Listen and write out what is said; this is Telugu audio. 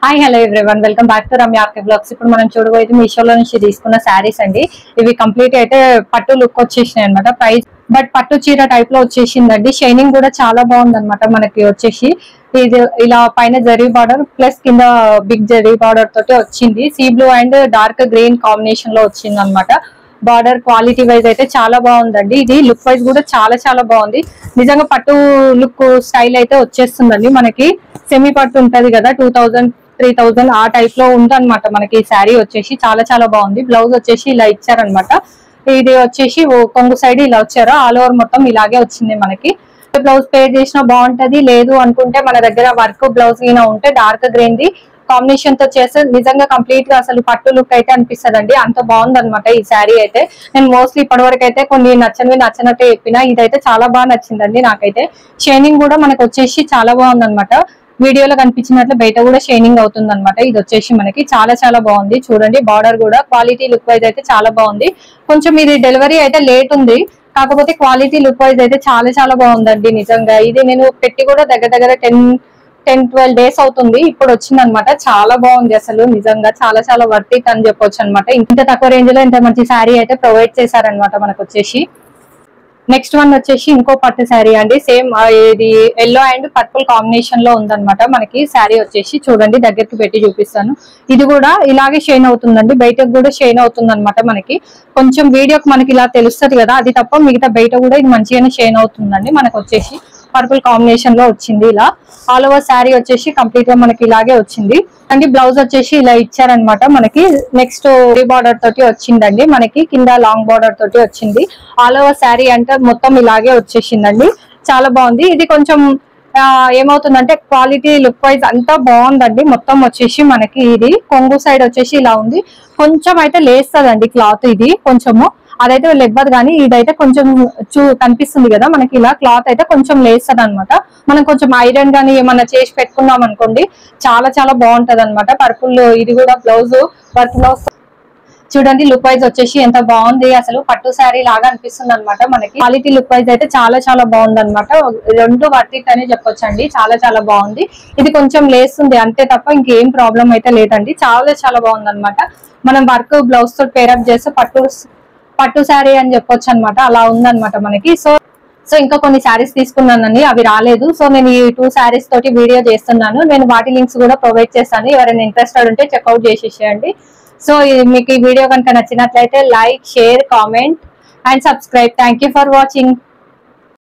Hi hello everyone, welcome back to Ramya RK blogs. ఇప్పుడు మనం చూడబోయేది మీషోలో నుంచి తీసుకున్న శారీస్ అండి. ఇవి కంప్లీట్ అయితే పట్టు లుక్ వచ్చేసినాయి అనమాట. ప్రైస్ బట్ పట్టు చీర టైప్ లో వచ్చేసిందండి. షైనింగ్ కూడా చాలా బాగుంది అనమాట. మనకి వచ్చేసి ఇది ఇలా పైన జరీ బార్డర్ ప్లస్ కింద బిగ్ జరీ బార్డర్ తోటి వచ్చింది. Sea blue and dark green combination లో వచ్చింది అనమాట. బార్డర్ క్వాలిటీ వైజ్ అయితే చాలా బాగుందండి. ఇది లుక్ వైజ్ కూడా చాలా చాలా బాగుంది. నిజంగా పట్టు లుక్ స్టైల్ అయితే వచ్చేస్తుందండి. మనకి సెమీ పట్టు ఉంటది కదా, 2000-3000 ఆ టైప్ లో ఉందన్నమాట. మనకి ఈ శారీ వచ్చేసి చాలా చాలా బాగుంది. బ్లౌజ్ వచ్చేసి ఇలా ఇచ్చారనమాట. ఇది వచ్చేసి కొంగు సైడ్ ఇలా వచ్చారు. ఆల్ ఓవర్ మొత్తం ఇలాగే వచ్చింది. మనకి బ్లౌజ్ పేర్ చేసినా బాగుంటది. లేదు అనుకుంటే మన దగ్గర వర్క్ బ్లౌజ్ అయినా ఉంటే డార్క్ గ్రీన్ ది కాంబినేషన్ తో చేస్తే నిజంగా కంప్లీట్ గా అసలు పట్టు లుక్ అయితే అనిపిస్తుంది. అంత బాగుంది అనమాట ఈ శారీ అయితే. నేను మోస్ట్లీ ఇప్పటి వరకు అయితే కొన్ని నచ్చినట్టే చెప్పినా, ఇదైతే చాలా బాగా నచ్చిందండి నాకైతే. షైనింగ్ కూడా మనకు వచ్చేసి చాలా బాగుంది అనమాట. వీడియోలో కనిపించినట్లు బయట కూడా షైనింగ్ అవుతుంది అనమాట. ఇది వచ్చేసి మనకి చాలా చాలా బాగుంది. చూడండి, బార్డర్ కూడా క్వాలిటీ లుక్ వైజ్ అయితే చాలా బాగుంది. కొంచెం ఇది డెలివరీ అయితే లేట్ ఉంది, కాకపోతే క్వాలిటీ లుక్ వైజ్ అయితే చాలా చాలా బాగుందండి నిజంగా. ఇది నేను పెట్టి కూడా దగ్గర 10-12 డేస్ అవుతుంది. ఇప్పుడు వచ్చింది అనమాట. చాలా బాగుంది అసలు నిజంగా. చాలా చాలా వర్త్ ఇట్ అని చెప్పొచ్చు అనమాట. ఇంత తక్కువ రేంజ్ లో ఇంత మంచి శారీ అయితే ప్రొవైడ్ చేశారనమాట మనకు వచ్చేసి. నెక్స్ట్ వన్ వచ్చేసి ఇంకో పట్టు శారీ అండి. సేమ్ ఇది ఎల్లో అండ్ పర్పుల్ కాంబినేషన్ లో ఉందన్నమాట. మనకి శారీ వచ్చేసి చూడండి, దగ్గరికి పెట్టి చూపిస్తాను. ఇది కూడా ఇలాగే షైన్ అవుతుందండి. బయటకు కూడా షైన్ అవుతుంది అనమాట. మనకి కొంచెం వీడియోకి మనకి ఇలా తెలుస్తుంది కదా, అది తప్ప మిగతా బయట కూడా ఇది మంచిగానే షైన్ అవుతుందండి. మనకు వచ్చేసి పర్పుల్ కాంబినేషన్ లో వచ్చింది. ఇలా ఆల్ ఓవర్ శారీ వచ్చేసి కంప్లీట్ గా మనకి ఇలాగే వచ్చింది అండి. బ్లౌజ్ వచ్చేసి ఇలా ఇచ్చారనమాట. మనకి నెక్స్ట్ బార్డర్ తోటి వచ్చిందండి. మనకి కింద లాంగ్ బార్డర్ తోటి వచ్చింది. ఆల్ ఓవర్ శారీ అంటే మొత్తం ఇలాగే వచ్చేసిందండి. చాలా బాగుంది. ఇది కొంచెం ఏమవుతుందంటే క్వాలిటీ లుక్ వైజ్ అంతా బాగుందండి. మొత్తం వచ్చేసి మనకి ఇది కొంగు సైడ్ వచ్చేసి ఇలా ఉంది. కొంచెం అయితే లేస్తదండి క్లాత్. ఇది కొంచెము అదైతే ఇవ్వదు, కానీ ఇదైతే కొంచెం కనిపిస్తుంది కదా మనకి. ఇలా క్లాత్ అయితే కొంచెం లేస్తుంది అనమాట. మనం కొంచెం ఐరన్ గానీ ఏమన్నా చేసి పెట్టుకున్నాం అనుకోండి, చాలా చాలా బాగుంటది అనమాట. పర్పుల్ ఇది కూడా బ్లౌజ్ వర్క్ బ్లౌజ్ చూడండి. లుక్ వైజ్ వచ్చేసి ఎంత బాగుంది అసలు. పట్టు శారీ లాగా అనిపిస్తుంది అనమాట మనకి. క్వాలిటీ లుక్ వైజ్ అయితే చాలా చాలా బాగుంది అనమాట. రెండు వర్త్ ఇట్ అని చెప్పొచ్చండి. చాలా చాలా బాగుంది. ఇది కొంచెం లేస్తుంది అంతే తప్ప ఇంకేం ప్రాబ్లం అయితే లేదండి. చాలా చాలా బాగుంది అనమాట. మనం వర్క్ బ్లౌజ్ తో పేరప్ చేస్తే పట్టు శారీ అని చెప్పొచ్చు అనమాట. అలా ఉందన్నమాట మనకి. సో ఇంకా కొన్ని శారీస్ తీసుకున్నానండి, అవి రాలేదు. సో నేను ఈ 2 శారీస్ తోటి వీడియో చేస్తున్నాను. నేను వాటి లింక్స్ కూడా ప్రొవైడ్ చేస్తాను. ఎవరైనా ఇంట్రెస్టెడ్ ఉంటే చెక్అవుట్ చేసేసేయండి. సో మీకు ఈ వీడియో కనుక నచ్చినట్లయితే like, share, comment and subscribe. Thank you for watching.